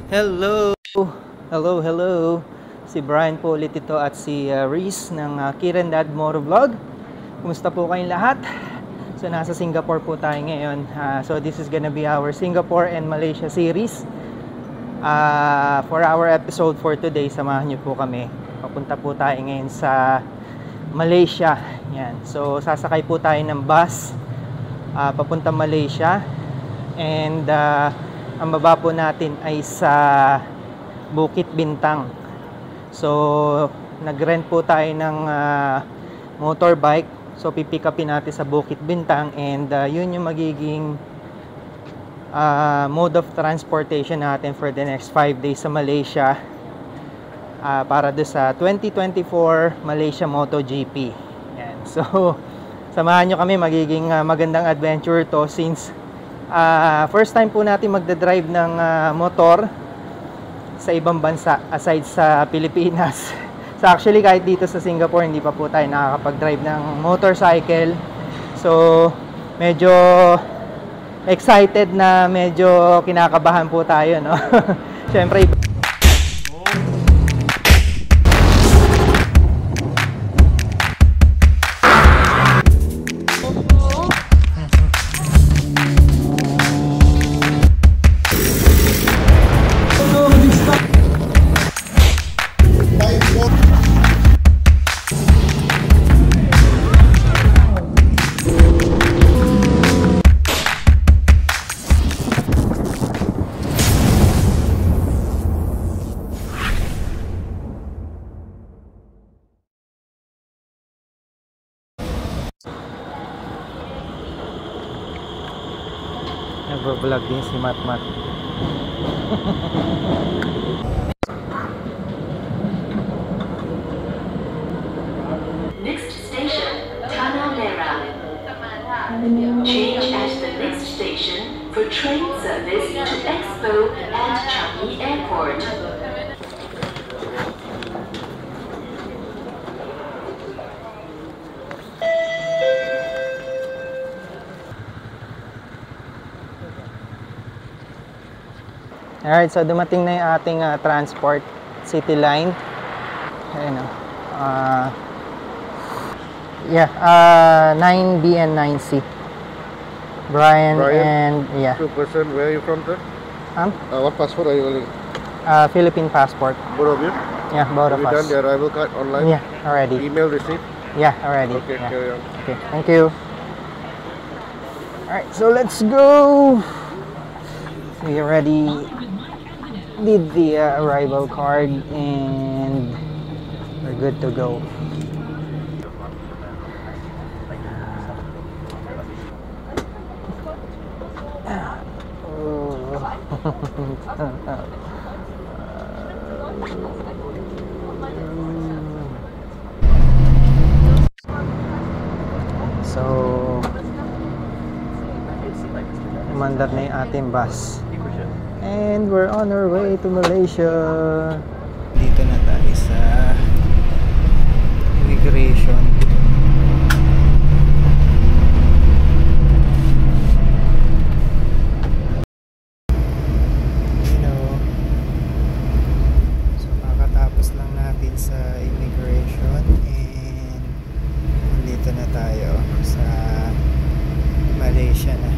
Hello! Hello! Si Brian po ulit ito at si Reese ng Kiran Dad Moro Vlog. Kumusta po kayong lahat? So nasa Singapore po tayo ngayon. So this is gonna be our Singapore and Malaysia series. For our episode for today, samahan niyo po kami. Papunta po tayo ngayon sa Malaysia. Yan. So sasakay po tayo ng bus papunta Malaysia. And ang baba po natin ay sa Bukit Bintang. So nag-rent po tayo ng motorbike. So pipick upin natin sa Bukit Bintang, and yun yung magiging mode of transportation natin for the next 5 days sa Malaysia, para do sa 2024 Malaysia MotoGP. Yan. So samahan nyo kami, magiging magandang adventure to, since first time po natin magdadrive ng motor sa ibang bansa aside sa Pilipinas. So actually kahit dito sa Singapore hindi pa po tayo nakakapag-drive ng motorcycle. So medyo excited na, medyo kinakabahan po tayo, no? Syempre nagvo-vlog din si Matmat. Next station, Tanah Merah. Change at the next station for train service to Expo and Changi Airport. Alright, so dumating na yung ating transport, City Line. Ayun o. 9B and 9C. Brian and yeah. Two person. Where are you from, sir? What passport are you holding? Philippine passport. Both of you? Yeah, both Have of you us. done the arrival card online? Yeah, already. Email receipt? Yeah, already. Okay, Yeah. carry on. Okay, thank you. Alright, so let's go. We already did the arrival card and we're good to go. So umandar na yung ating bus and we're on our way to Malaysia. Dito na tayo sa immigration. So kakatapos lang natin sa immigration and dito na tayo sa Malaysia na.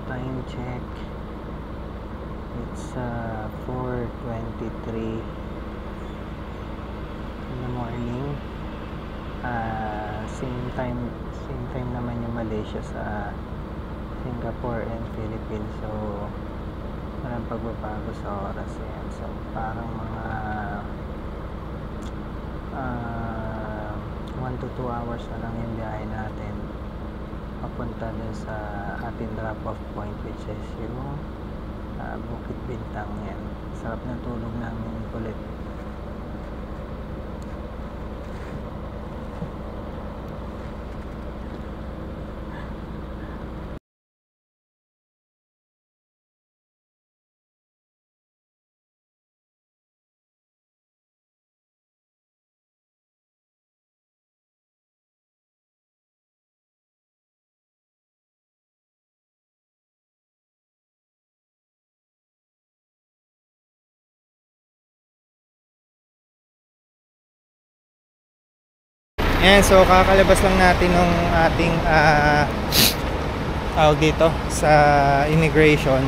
Time check, it's 4:23 in the morning. Same time naman yung Malaysia sa Singapore and Philippines, so walang pagbabago sa oras yan. So parang mga 1 to 2 hours na lang yung biyahe natin papunta dun sa ating drop-off point, which is yung Bukit Bintang. Yan. Sarap ng tulog namin ulit. Ayan, so kakalabas lang natin ng ating tawag dito sa immigration.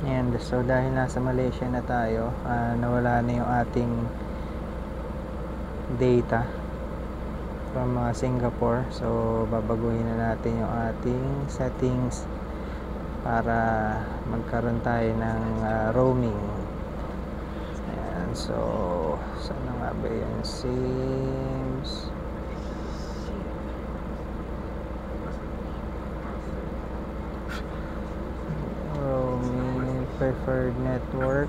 Ayan, so dahil nasa Malaysia na tayo, nawala na yung ating data from Singapore. So babaguhin na natin yung ating settings para magkaroon tayo ng roaming. Ayan, so saan na nga ba yung SIMs? Roaming, preferred network,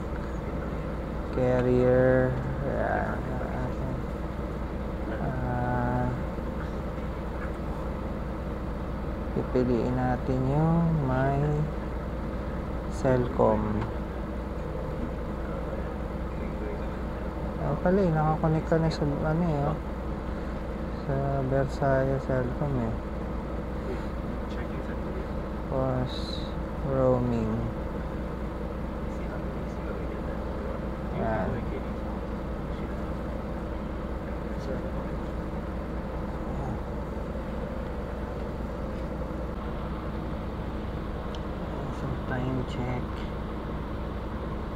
carrier. Ayan. Pipiliin natin yung my Celcom. Pala nakakonect ka na sa ano sa Versailles Celcom Pause roaming. Yan. Time check,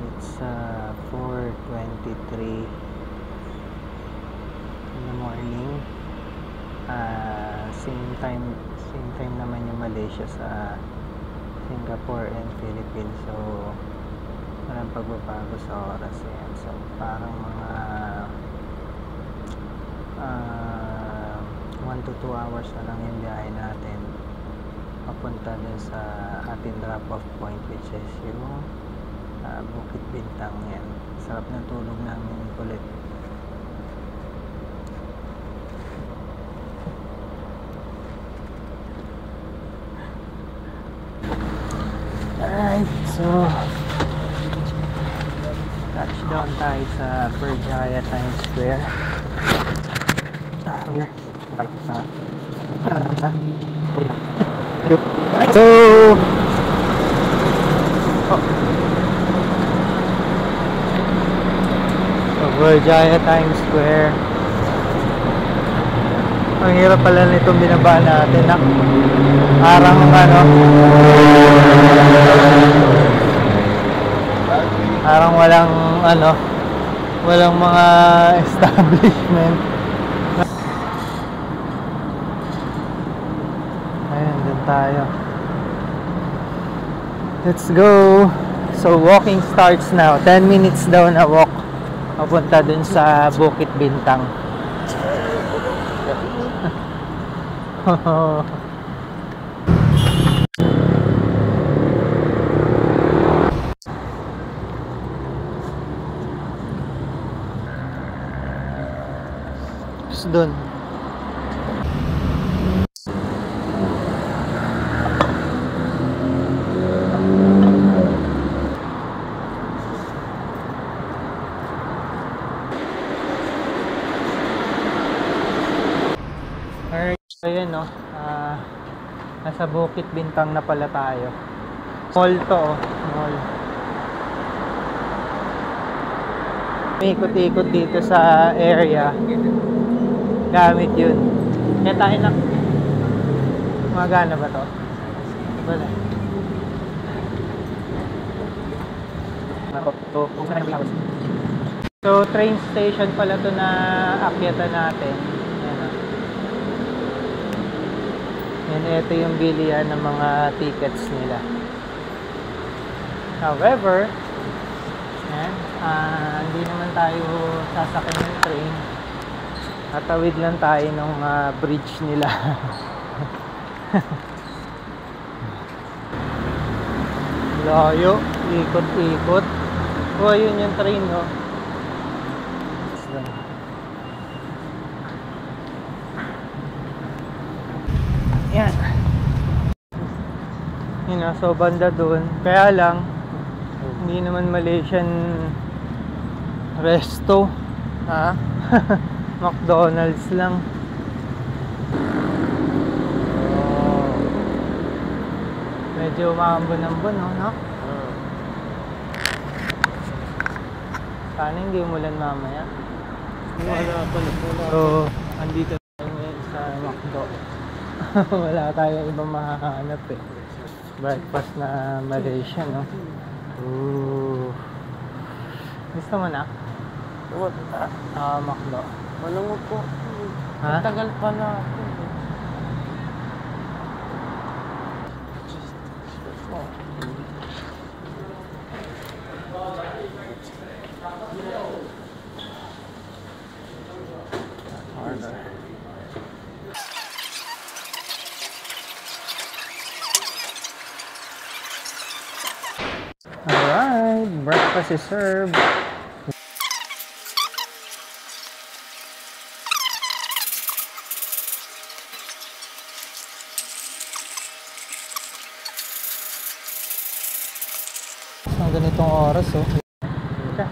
it's 4:23 in the morning. Same time naman yung Malaysia sa Singapore and Philippines, so walang pagbabago sa oras yan. So parang mga 1 to 2 hours na lang yung biyahe natin papunta dun sa ating drop-off point, which is yung Bukit Bintang. Yan, sarap ng tulog namin ulit. Alright, so touchdown tayo sa Berjaya Times Square. Here. So Berjaya Times Square. Ang hirap pala nitong binaba natin, parang parang walang mga establishment. Ayan, dun tayo. Let's go. So walking starts now. 10 minutes daw na walk papunta dun sa Bukit Bintang. Dun. Alright, so yun nasa Bukit Bintang na pala tayo. Mall to, mall. May ikot-ikot dito sa area. Gamit yun. Kaya tayo na. Magana ba to? Wala. So train station pala to na akyatan natin. And ito yung bilihan ng mga tickets nila. However, hindi naman tayo sasakay ng train. Tatawid lang tayo ng bridge nila. Layo, ikot-ikot. O, ayun yung train, no? Yan. Yun, so banda dun. Kaya lang, hindi naman Malaysian resto. Ha? McDonald's lang. Oh. Medyo maambon-ambon, no? Sana hindi umulan mamaya. Wala pala. So, Andito tayo ngayon sa McDo. Wala tayong ibang mahahanap eh. Breakfast na Malaysian, no? Ooh. Gusto mo na? What? McDo. Walang upo. Ha? Tagal pa na ako. Alright, breakfast is served. Ang ganitong oras, oh. Teka.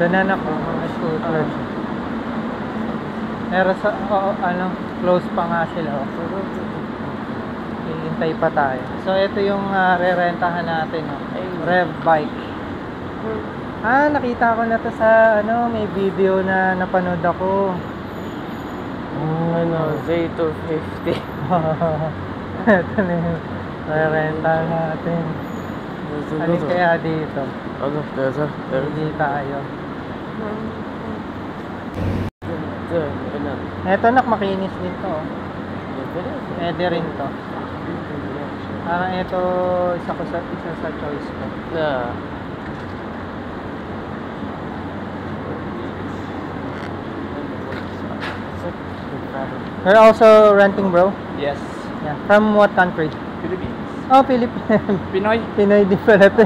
Ito na na po, mga scooter. Pero sa, close pa nga sila. Hihintay pa tayo. So, ito yung re-rentahan natin. Rev bike. Nakita ko na to sa, may video na napanood ako. Z250. Ito na yung re-rentahan natin. Alin kaya dito? Hindi tayo. Eto nak, makinis din to. Pwede rin to. Parang ito, isa sa choice ko. You're also renting, bro? Yes. Yeah. From what country? Philippines. Oh, Philippines. Pinoy. Pinoy din pala to.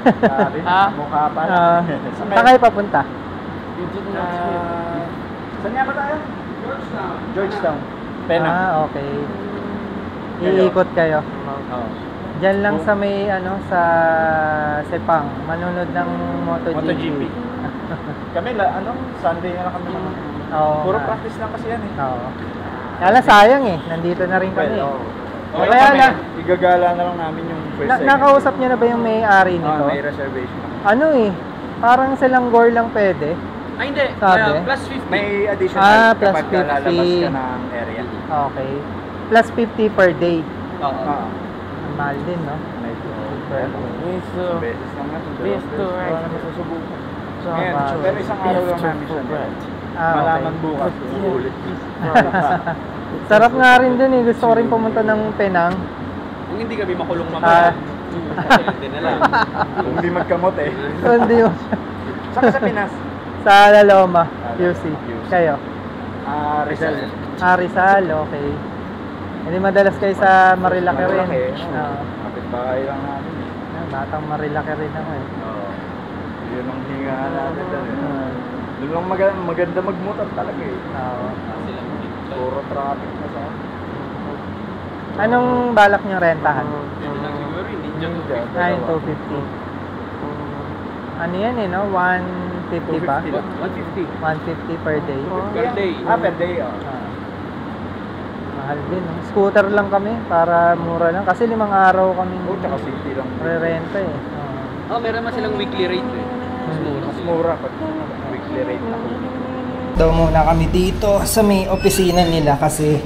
Grabe. Mukha pa. Saan kayo papunta? Saan nga ba tayo? Georgetown. Penang. Okay. Iikot kayo. Oo. Diyan lang sa may, sa Sepang. Manunod ng MotoGP. Kami, Sunday na lang kami. Puro practice lang kasi yan eh. Oo. Kaya sayang eh. Nandito na rin kami. Okay, Kaya kami, na, igagala na lang namin yung first segment. nakausap niyo na ba yung may-ari nito? May reservation. Parang silang gore lang pwede. Ay, hindi. Sabi? Plus 50. May additional plus kapag 50. lalabas ka ng area. Okay. Plus 50 per day. Oo. Mahal din, no? Per day. Beses lang nga. right? Wala masusubukan. So, Ngayon, pero isang araw lang namin siya. okay. Malaman bukas. Ulit. Sarap nga rin dun eh. Gusto ko rin pumunta ng Penang. Kung hindi kami makulong mamaya. Hindi na lang. Kung hindi magkamot eh. Hindi mo. Saan sa Pinas? Sa Laloma, UC. Kayo? Rizal. Rizal, okay. Hindi madalas kayo sa Marilaki rin. Kapit bahay lang namin. Batang Marilaki rin ako eh. Oo. Yun ang hinga namin dyan eh. Doon lang maganda magmotor talaga eh. Oo. Puro traffic na sa akin. Anong balak nyo rentahan? Ninja. Yung 250. Ano yan eh, no? 150 ba? 150. 150 per day. Per day. Per day. Mahal din. No? Scooter lang kami para mura lang. Kasi 5 araw kami Tsaka city lang. re-renta eh. Meron naman silang weekly rate eh. Mas mura pag weekly rate na. Daw muna kami dito sa may opisina nila kasi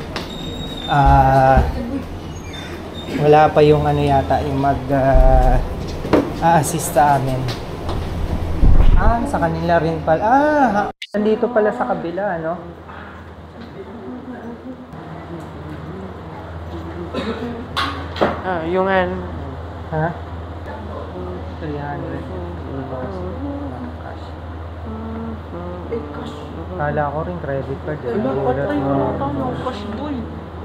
wala pa yung yata yung assist sa amin. Sa kanila rin pala. Nandito pala sa kabila, no? Yung Ha? 300. Kala ko rin credit card. Cash boy.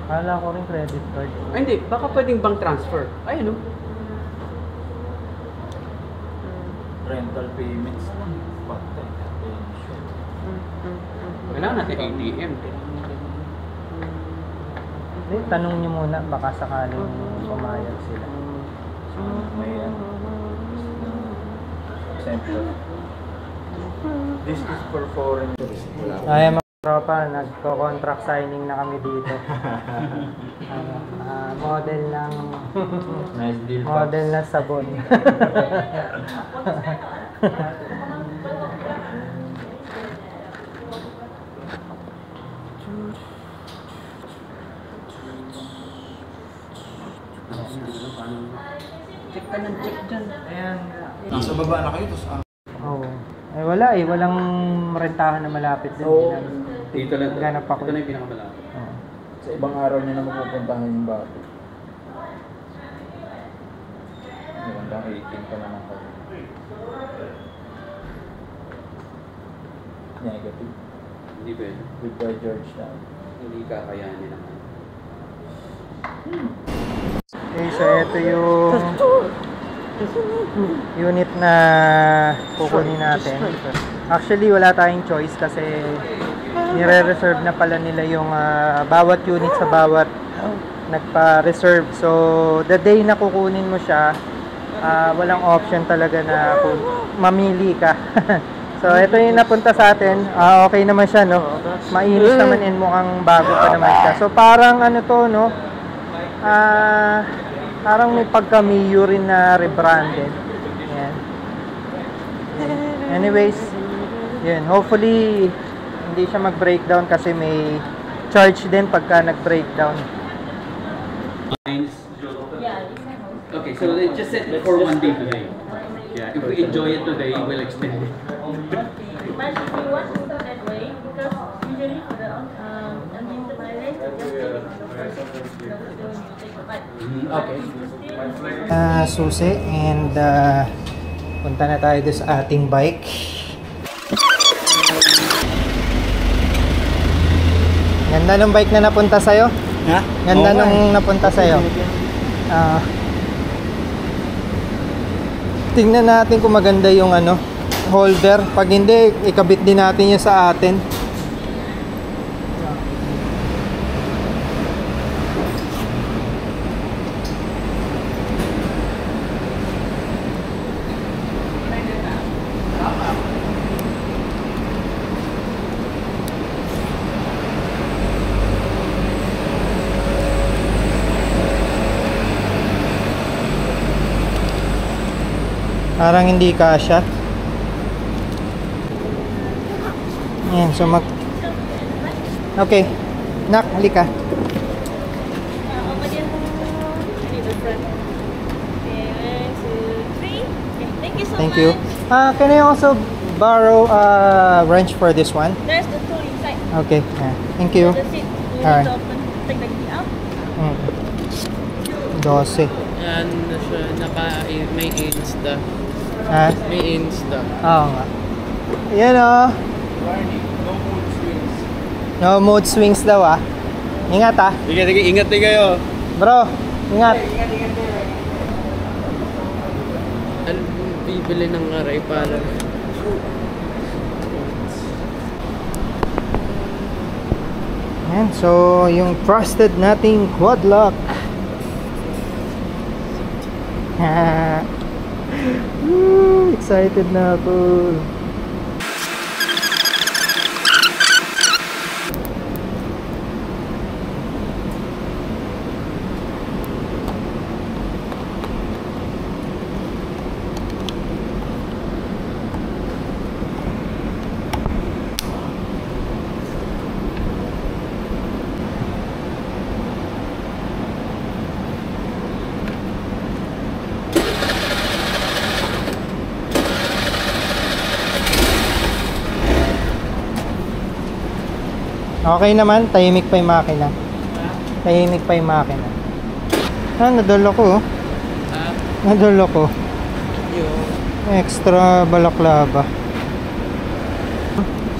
Kala ko rin credit card. Ay hindi, baka pwedeng bank transfer. Ay ano? Rental payments. Kailangan natin ATM. Tanong niyo muna, baka sakaling pumayag sila. May exemption. This is for foreign tourists. Ay, Tropa, nagko-contract signing na kami dito. Model ng Nice deal, model na sabon. Check ka ng check dyan. Ayan. Nasa baba na kayo, tapos Oo. Eh wala eh, walang rentahan na malapit din. Oo. Dito lang. Ganap ako. Ito na yung pinakamalapit. Oo. sa ibang araw niya na mapupuntahan yung bato. Hanggang 18 pa naman kayo. Negative. Hindi pwede. Goodbye Georgetown. Hindi kakayanin naman. Okay, so ito yung unit na kukunin natin. Actually, wala tayong choice kasi nire-reserve na pala nila yung bawat unit sa bawat nagpa-reserve. So, the day na kukunin mo siya, walang option talaga na mamili ka. So, ito yung napunta sa atin. Okay naman siya, no? Mainis naman and mukhang bago pa naman siya. So, parang ano to, no? Parang may pagka-Miyu rin na rebranded. Ayan. Anyways, yun. Hopefully, hindi siya mag-breakdown kasi may charge din pagka nag-breakdown. Okay, so they just set it for one day today. Yeah, if we enjoy it today, we'll extend it. But if you want to do that way, because usually for the unlimited mileage, you just take it on the first you take the bike. Okay. Susi and punta na tayo doon sa ating bike. Ganda ng bike na napunta sa'yo? Ha? Ganda nung napunta sa'yo. Tingnan natin kung maganda yung ano, holder. Pag hindi, ikabit din natin yung sa atin. Parang hindi kasya. Ayan, so Okay. Nak, halika. Over there. I need the front. Okay, 1, 2, 3. Okay, thank you so Thank much. you. Can I also borrow a wrench for this one? There's the tool inside. Okay. Thank you. The seat. You Alright. need to open, take the key out. 12. Yan na siya, may Insta. Ha? May Insta. Oo nga. Yan o. No mood swings daw ah. Ingat ah. Sige, ingat din kayo. Bro, ingat. Ano bibili ng aray para? Yan, so yung trusted nating quad lock. Woo, excited na ako. Okay naman, tahimik pa yung makina. Tahimik pa yung makina. Nadolo ko oh. Nadolo ko. Extra balaklava.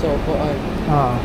So, po ay. Oo.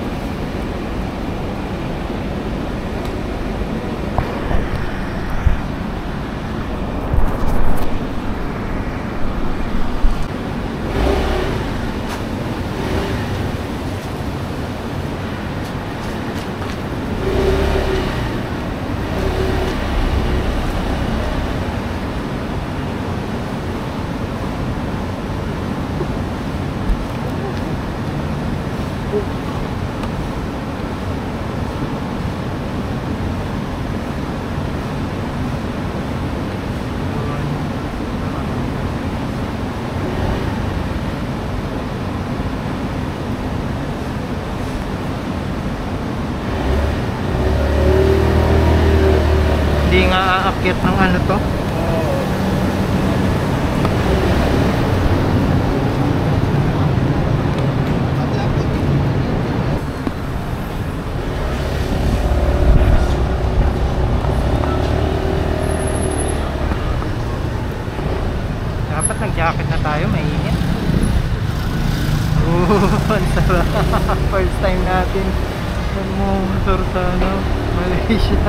mainit. Ang sarap. First time natin nagmumotor sa Malaysia.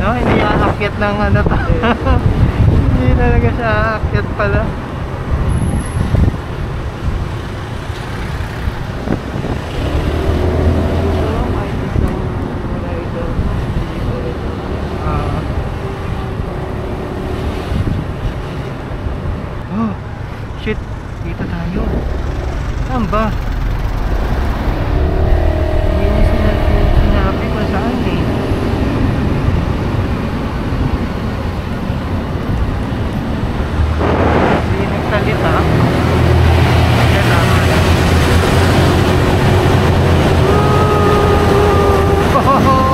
No, hindi aakyat ng to. Hindi talaga siya aakyat pala. Oh, shit. Dito tayo. Saan ba? Hindi niya sinabi kung saan eh. Hindi nagsalita. Yan lang. Oh!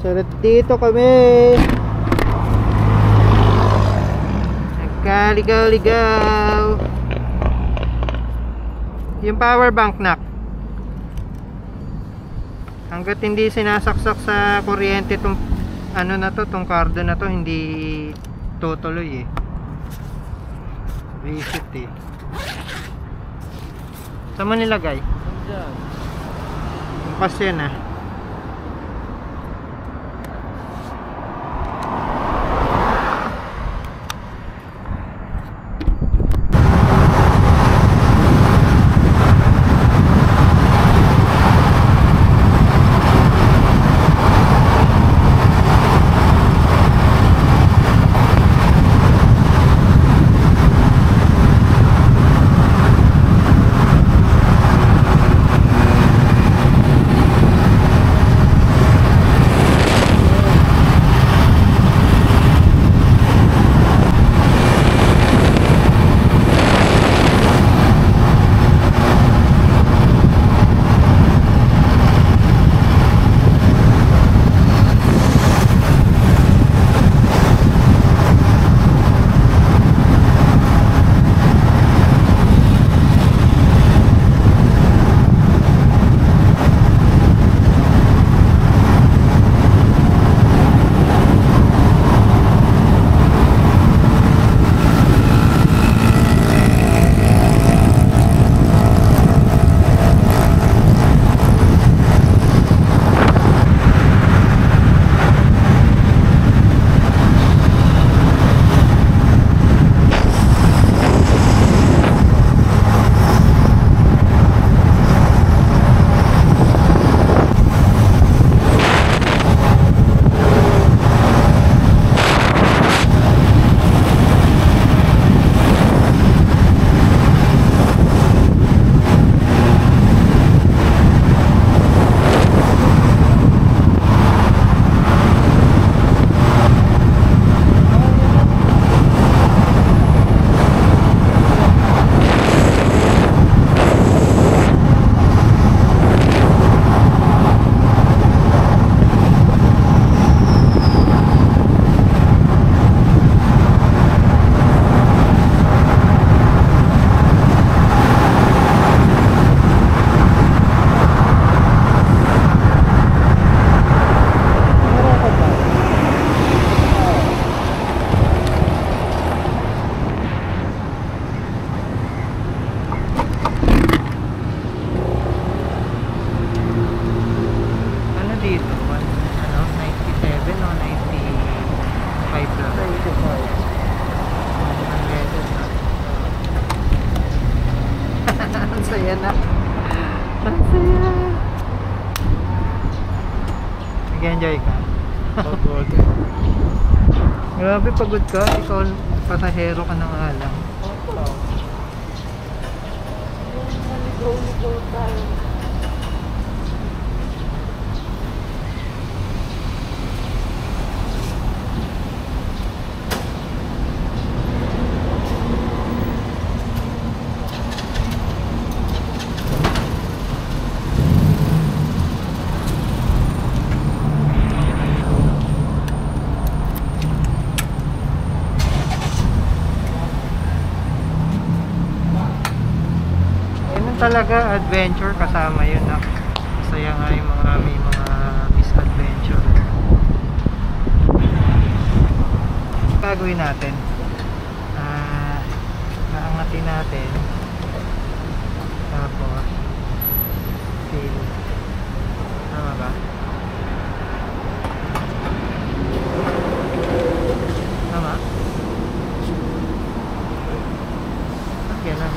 So, dito kami. Nagkaligaw-ligaw. Yung power bank, nak. Hanggat hindi sinasaksak sa kuryente tong ano na to, tong cardo na to, hindi tutuloy eh. Reset eh. Saan mo nilagay? Diyan. Bukas yan ah. Saya na. Ang saya. Nag-enjoy ka? Pagod. Grabe, pagod ka. Ikaw, pasahero ka na nga lang. Naligaw-ligaw tayo. Talaga adventure kasama yun na masaya nga yung mga may mga misadventure. Gagawin natin aangatin natin tapos fill. Tama ba? Tama? Okay lang.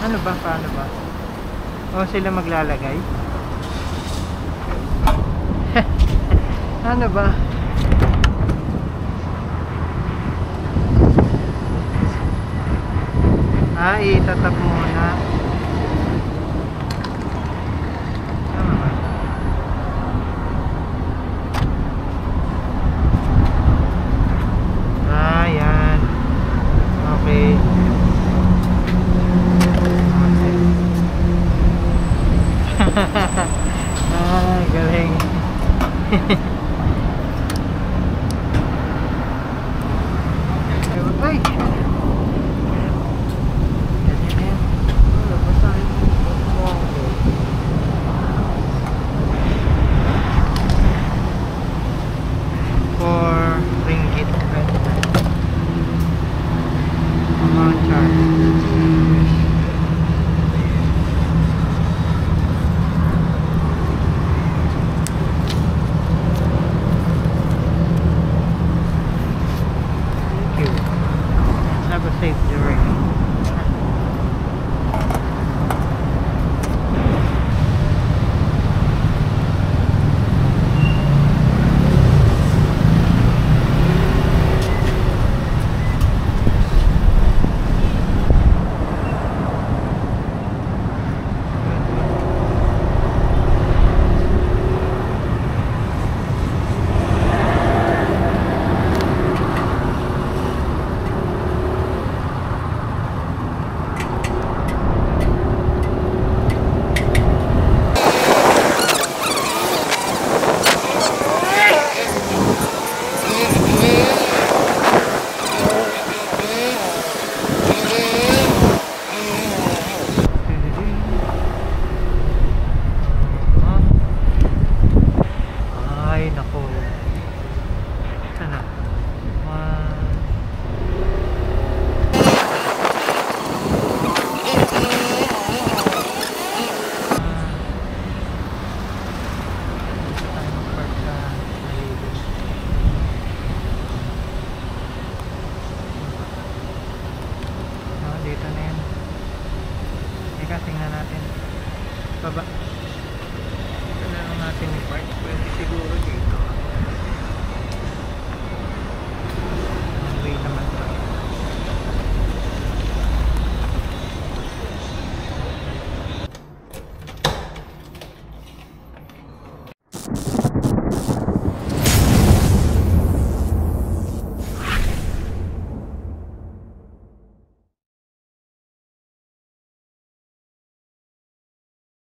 Ano ba? Paano ba? O sila maglalagay? Ano ba? Itatap muna. Tama ba? Yan. Okay. Galing. natin ni March 20 siguro dito.